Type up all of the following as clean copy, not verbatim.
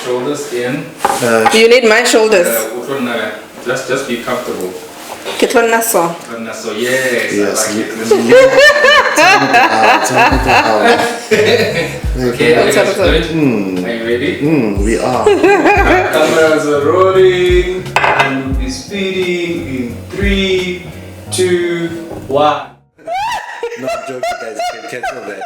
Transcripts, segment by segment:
shoulders in. You need my shoulders. Just be comfortable. So Yes. Okay, are you ready? We are. Cameras are rolling and we'll be speeding in 3, 2, 1. No, I'm joking, guys. You can cancel that.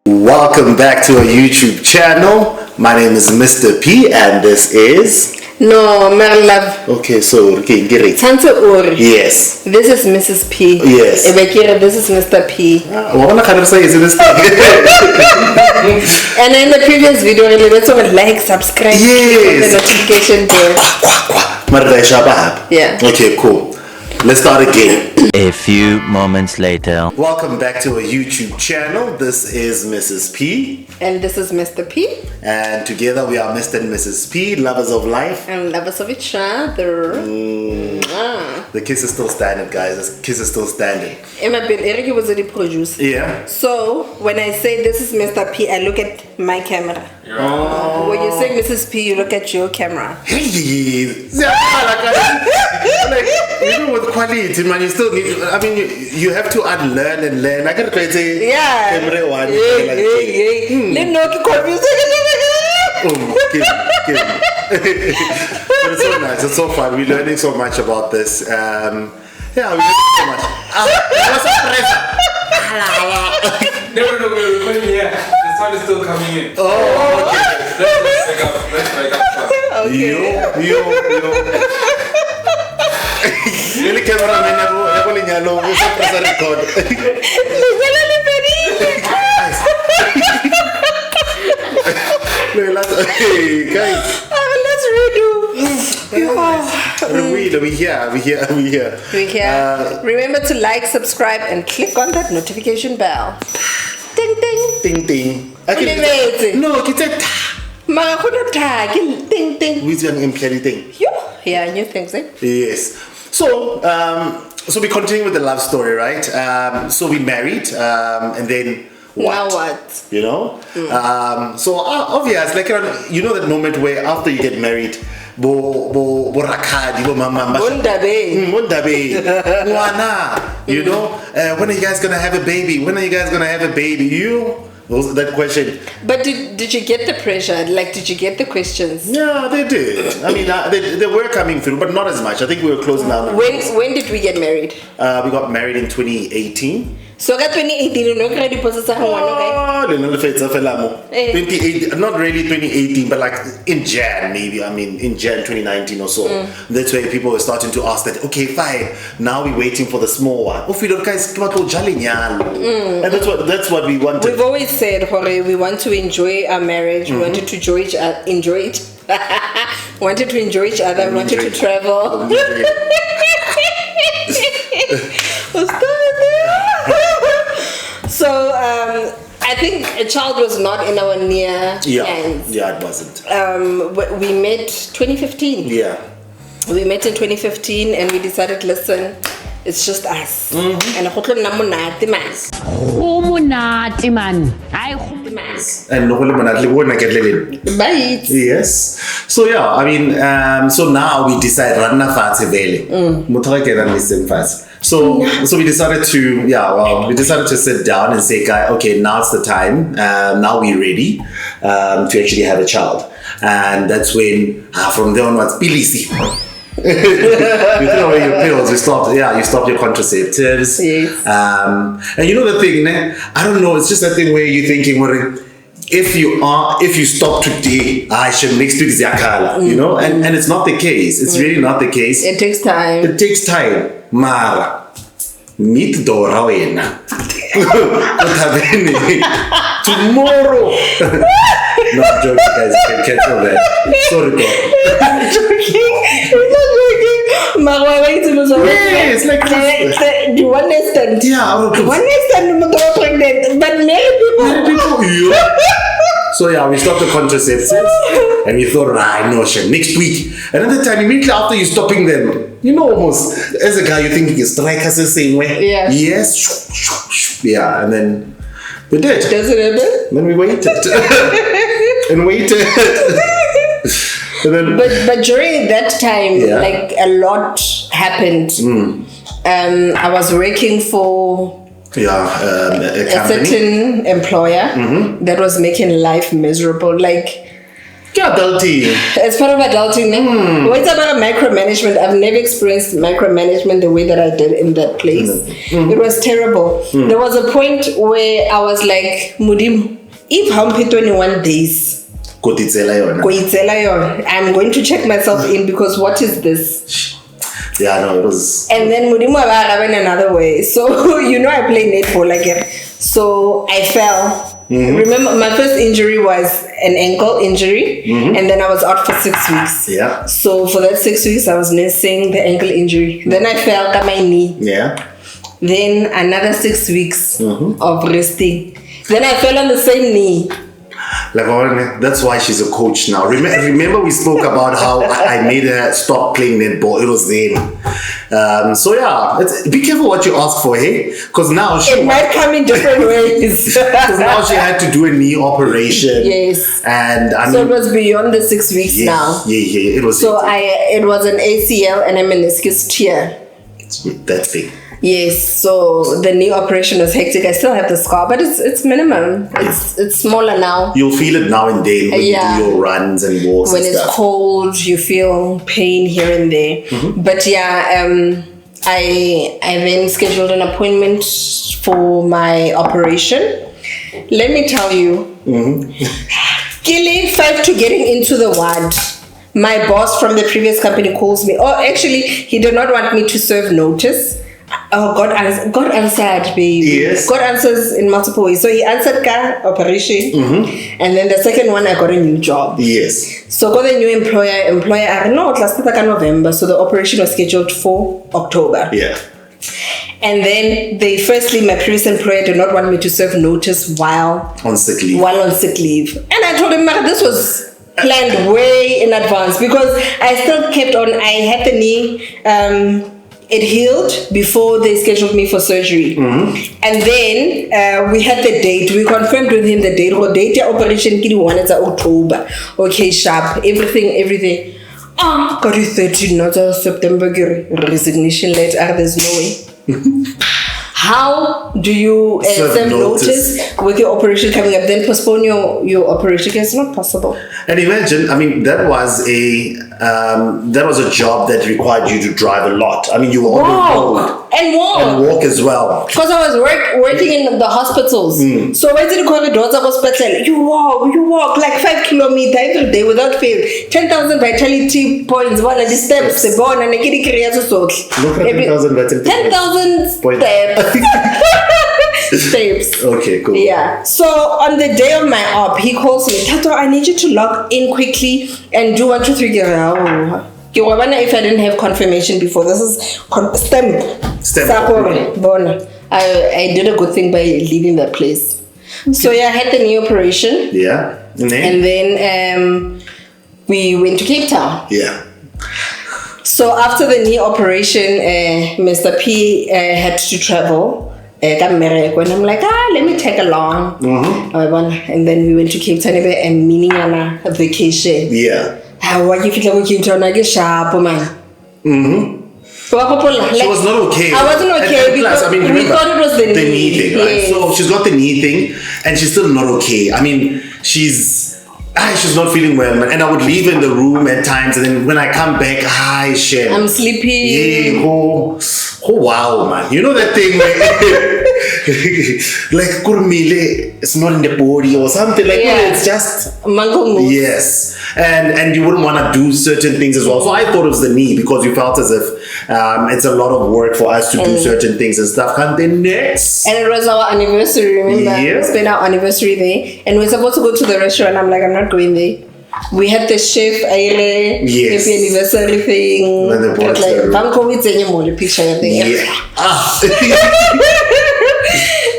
Welcome back to our YouTube channel. My name is Mr. P and this is... No, my love. Okay, so, okay, get it. Santo Ur. Yes. This is Mrs. P. Yes. Ebekira, this is Mr. P. What am I going to say? Is this thing? And in the previous video, let's like, subscribe, yes. the notification bell. Yeah. Okay, cool. Let's start again. A few moments later. Welcome back to our YouTube channel. This is Mrs. P. And this is Mr. P. And together we are Mr. and Mrs. P, lovers of life. And lovers of each other. The kiss is still standing, guys. The kiss is still standing. Eric was the producer. Yeah. So when I say this is Mr. P, I look at my camera. Oh. When you say Mrs. P, you look at your camera. Like, even with quality, man, you still need. I mean, you have to unlearn and learn. I can try to say, yeah. Camera one. Let no confuse. But it's so nice. It's so fun. We're learning so much about this. Yeah, we learning so much. What's up, pressure? No, here. The sun is still coming in. Oh, okay. Let's wake up. Okay. Yo. Really, cameraman, I'm going to press record. Hey, guys. Let's redo. We here. Remember to like, subscribe, and click on that notification bell. Ding ding. Ding ding. No, it's a ding ding. with an employee thing. Yeah, new things, eh? Yes. So we continue with the love story, right? So we married, and then what? Now what? You know? So obvious, like you know that moment where after you get married, bo rakadi, bo mama, you know, when are you guys gonna have a baby? That question. But did you get the pressure? Like, did you get the questions? Yeah, they did. I mean, they were coming through, but not as much. I think we were closing down. When did we get married? We got married in 2018. So, 2018, you know, credit process. Oh, 2018, not really 2018, but like in Jan, maybe. I mean, in Jan 2019 or so. That's where people were starting to ask that, okay, fine, now we're waiting for the small one. And that's what we wanted. We've always said, Jorge, we want to enjoy our marriage. We wanted to enjoy it. Wanted to enjoy each other. Wanted to travel. So I think a child was not in our near plans. Yeah, it wasn't. We met 2015. Yeah. We met in 2015 and we decided, listen, it's just us. And yes. So yeah, I mean, so now we decide So we decided to sit down and say, guy, okay, now it's the time. Now we're ready to actually have a child. And that's when, from there onwards, Bilisi. You throw away your pills, you stop your contraceptives. Yes. And you know the thing, I don't know, it's just that thing where you're thinking, if you stop today, I should next week Ziakala, you know, and it's not the case. It's really not the case. It takes time. Mara, meet Dora wena. Tomorrow. No, I'm joking, guys. You can cancel that. Sorry, God. Joking. We're not joking. Yeah, it's like the one night stand. Yeah, One night stand, pregnant, but married people. Yeah. So yeah, we stopped the contraceptives and we thought, right, no shit, next week. Another time, immediately after you stopping them, you know, almost as a guy, you're thinking, strike us the same way. Yeah. Yes. Yeah, and then we did. Does it happen? Then we waited. And waited. And then, But during that time, Yeah. like a lot happened. I was working for a a company. certain employer that was making life miserable. Like, Yeah, adulting. as part of adulting, it's about micromanagement. I've never experienced micromanagement the way that I did in that place. It was terrible. There was a point where I was like, Mudim, if I'm 21 days, I'm going to check myself in because what is this? Yeah, no, it was. And then Mudimu went another way. So, you know, I play netball again. So I fell. Remember, my first injury was an ankle injury. And then I was out for 6 weeks. Yeah. So for that 6 weeks, I was nursing the ankle injury. Then I fell on my knee. Yeah. Then another 6 weeks of resting. Then I fell on the same knee. Like, that's why she's a coach now. Remember we spoke about how I made her stop playing netball. It was then. So yeah, be careful what you ask for, hey? Because now it might come in different ways. Because now she had to do a knee operation. Yes. And I mean, so it was beyond the 6 weeks now. Yeah. It was. So it was an ACL and a meniscus tear. That's big. Yes, so the knee operation was hectic. I still have the scar, but it's minimum. It's smaller now. You'll feel it now and then when you do your runs and walks. When and it's stuff. cold, you feel pain here and there. But yeah, I then scheduled an appointment for my operation. Let me tell you, killing 5 to getting into the ward. My boss from the previous company calls me. Oh, actually, he did not want me to serve notice. Oh, God answered, baby. Yes. God answers in multiple ways. So he answered car operation, and then the second one, I got a new job. Yes. So got a new employer. No, it lasted like November. So the operation was scheduled for October. Yeah. And then firstly, my previous employer did not want me to serve notice while on sick leave. And I told him, this was planned way in advance because I still kept on. I had the knee. It healed before they scheduled me for surgery. And then we had the date. We confirmed with him the date. Date operation kidi one is October. Okay, sharp. Everything. Got you 13 not September resignation letter. There's no way. How do you serve notice with your operation coming up? Then postpone your operation. It's not possible. And imagine, I mean, that was a job that required you to drive a lot. I mean, you were on the road. And walk as well. Because I was working in the hospitals. So when the corridors of hospital, you walk like 5 kilometers every day without fail. 10,000 vitality points, one of the steps, the bone, and the kitty creates so. 10,000 vitality 10,000 steps. Steps. Okay, cool. Yeah. So on the day of my op, he calls me, Tato, I need you to log in quickly and do 1, 2, 3. If I didn't have confirmation before, this is stamp. I did a good thing by leaving that place. So yeah, I had the knee operation. Yeah. And then we went to Cape Town. Yeah. So after the knee operation, Mr. P had to travel. And I'm like, let me tag along. And then we went to Cape Town and meaning on a vacation. Yeah. Why you feel like Cape Town? I get sharp, man. She was not okay. I wasn't okay because I mean, we thought it was the knee thing, right? Yes. So she's got the knee thing, and she's still not okay. I mean, she's not feeling well, man. And I would leave in the room at times, and then when I come back, I'm sleepy. Yeah, oh wow, man. You know that thing where like kurumile, it's not in the body or something like Yeah. it's just Mango move. yes, and you wouldn't want to do certain things as well. So I thought it was the knee because you felt as if it's a lot of work for us to do certain things and stuff. And then next, And it was our anniversary, remember? Yeah. We spent our anniversary there. And we were supposed to go to the restaurant. I'm like, I'm not going there. We had the chef, Aile, Yes. happy anniversary thing. And they It brought was like, the- Banco with any more picture. I think. yeah,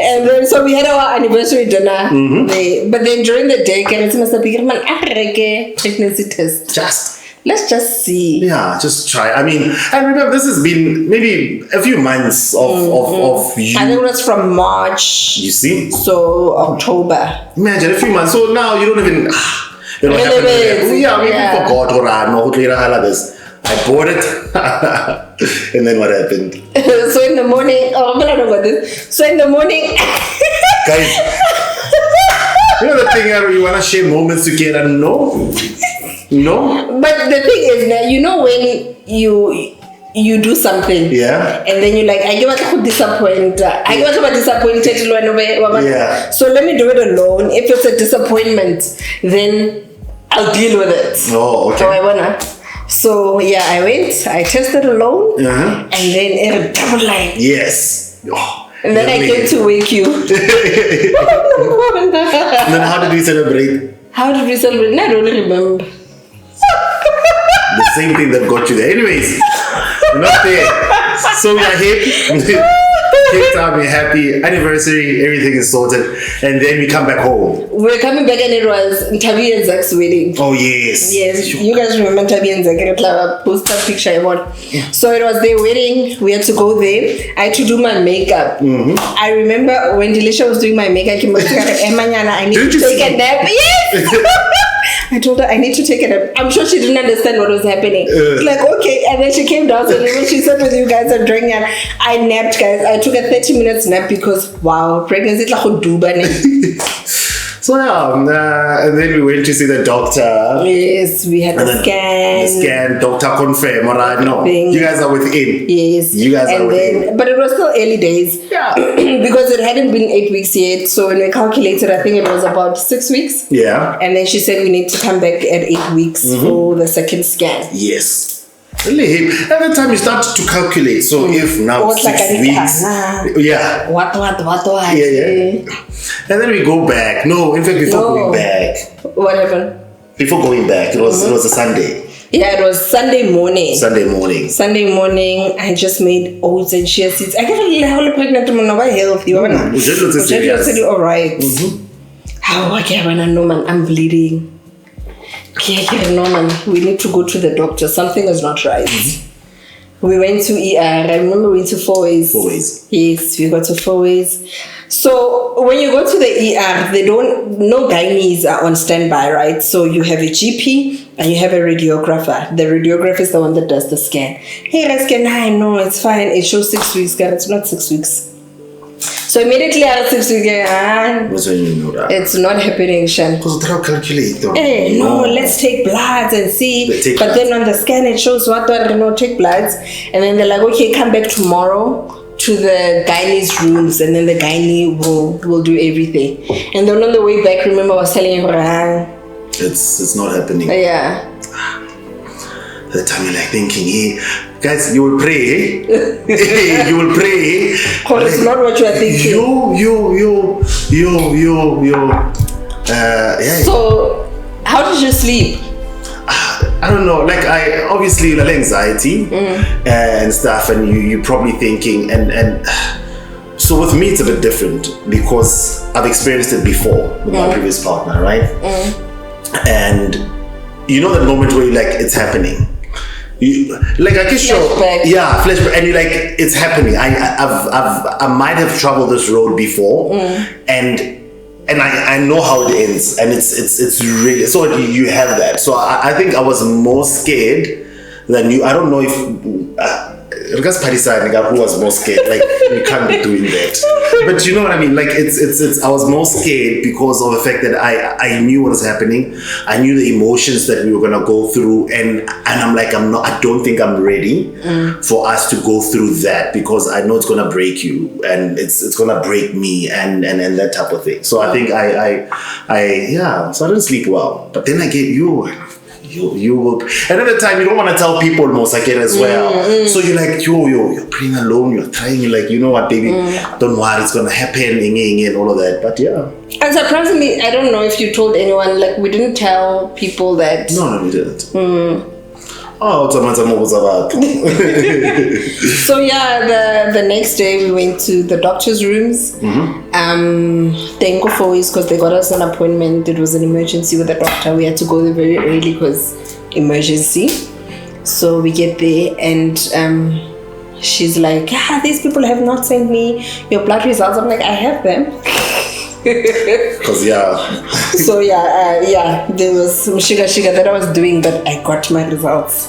And then, so we had our anniversary dinner there. But then during the day, Kenneth must have been man, pregnancy test. just. Let's just see. Yeah, just try. I mean, and remember, this has been maybe a few months of you. I think it was from March. You see? So October. Imagine a few months. So now you don't even. You know, Relevant. yeah, we Yeah. forgot or I know this. I bought it, and then what happened, So in the morning, oh, but I don't know about this. So in the morning, guys? You know the thing, you wanna share moments together? No. but the thing is that you know when you do something, Yeah. and then you're like, I give to disappoint. I give to disappointed. Yeah. So let me do it alone. If it's a disappointment, then I'll deal with it. Oh, okay. So I wanna. So yeah, I went. I tested alone, Uh-huh. and then it double line. Yes. Oh, And then I came to wake you. And then how did we celebrate? How did we celebrate? I don't remember. The same thing that got you there. Anyways, we're not there. So we are hip. Cape Town, we're happy. Anniversary, everything is sorted. And then we come back home. We're coming back and it was Tabi and Zach's wedding. Oh, yes. Yes, you guys remember Tabi and Zach? I posted a picture I want. So it was their wedding. We had to go there. I had to do my makeup. I remember when Delisha was doing my makeup, I need Didn't to you take see? a nap. Yes! I told her I need to take a nap. I'm sure she didn't understand what was happening. Like, okay. And then she came down. So when she sat with you guys and drank, and I napped, guys. I took a 30 minutes nap because, wow, pregnancy is like a duba. So yeah, and then we went to see the doctor. Yes, we had And the then scan. The scan, doctor confirm, alright? No, Everything. you guys are within. Yes. You guys are and within. then, but it was still early days. Yeah. Because it hadn't been 8 weeks yet. So when we calculated, I think it was about 6 weeks. Yeah. And then she said we need to come back at 8 weeks for the second scan. Yes. Really, every time you start to calculate, so if now What's 6 like a weeks, yeah, What? yeah. And then we go back. No, in fact, before No. going back, What happened? before going back, it was a Sunday. Yeah, it was Sunday morning. Sunday morning. Sunday morning, I just made oats and chia seeds. I got a little pregnant woman, not healthy. Ujelo tse serious. said, all right. How okay, when I know, man, I'm bleeding. Okay, no, man, we need to go to the doctor. Something is not right. We went to ER. I remember we went to 4 ways. 4 ways. Yes, we got to 4 ways. So when you go to the ER, no gynaes are on standby, right? So you have a GP and you have a radiographer. The radiographer is the one that does the scan. Hey, I scan, I know, it's fine. It shows 6 weeks, girl. It's not 6 weeks. So immediately after 6 weeks, That's when you know that. it's not happening, Shan. Because they don't calculate though. Hey, no, let's take bloods and see. They take But then on the scan, it shows what do I don't know, take bloods. And then they're like, okay, come back tomorrow to the gynae's rooms. And then the gynae will do everything. And then on the way back, remember I was telling you, It's not happening. yeah. At the time you're like thinking, hey, guys, you will pray, eh? You will pray. Because it's not what you are thinking. Yeah. So, how did you sleep? I don't know, like I obviously like anxiety and stuff, and you probably thinking and so with me it's a bit different because I've experienced it before with my previous partner, right? And you know that moment where you're like it's happening. You like I can show flashback, and you're like it's happening. I might have traveled this road before, and I know how it ends, and it's really so you have that. So I think I was more scared than you. I don't know if Regards Parisa, who was more scared. Like, you can't be doing that. But you know what I mean? Like, it's. I was more scared because of the fact that I knew what was happening. I knew the emotions that we were gonna go through, and I'm like, I don't think I'm ready for us to go through that, because I know it's gonna break you, and it's gonna break me, and that type of thing. So I think so I didn't sleep well. But then I get you will, and at the time you don't want to tell people most again as well. So you're like, you're praying alone, you're trying, you're like, you know what, baby, don't worry, it's gonna happen, and all of that. But yeah. And surprisingly, I don't know if you told anyone, like, we didn't tell people that. No, we didn't. Oh, So yeah, the next day we went to the doctor's rooms. Thank you for is because they got us an appointment. It was an emergency with the doctor. We had to go there very early because emergency. So we get there and she's like, these people have not sent me your blood results. I'm like, I have them. Because So there was some sugar that I was doing, but I got my results.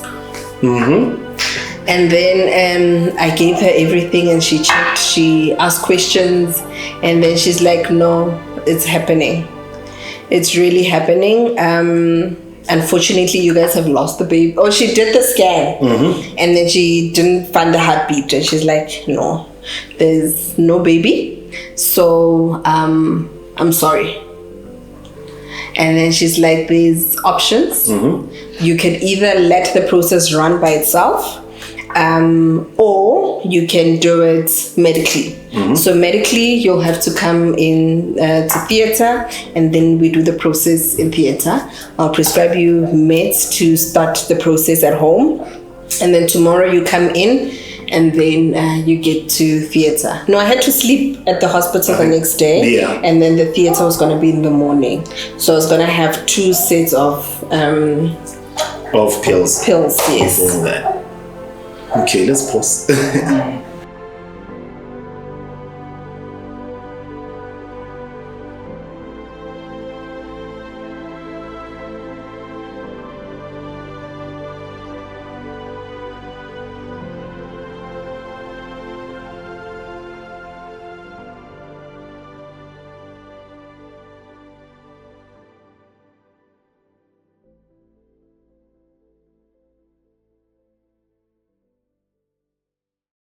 And then I gave her everything, and she checked. She asked questions, and then she's like, "No, it's happening. It's really happening. Unfortunately, you guys have lost the baby." Oh, she did the scan, and then she didn't find the heartbeat, and she's like, "No, there's no baby. So I'm sorry." And then she's like, there's options. You can either let the process run by itself, or you can do it medically. So medically, you'll have to come in to theater, and then we do the process in theater. I'll prescribe you meds to start the process at home, and then tomorrow you come in, and then you get to theater. No, I had to sleep at the hospital the next day, and then the theater was going to be in the morning. So I was going to have 2 sets of pills. Pills, yes. Okay, let's pause.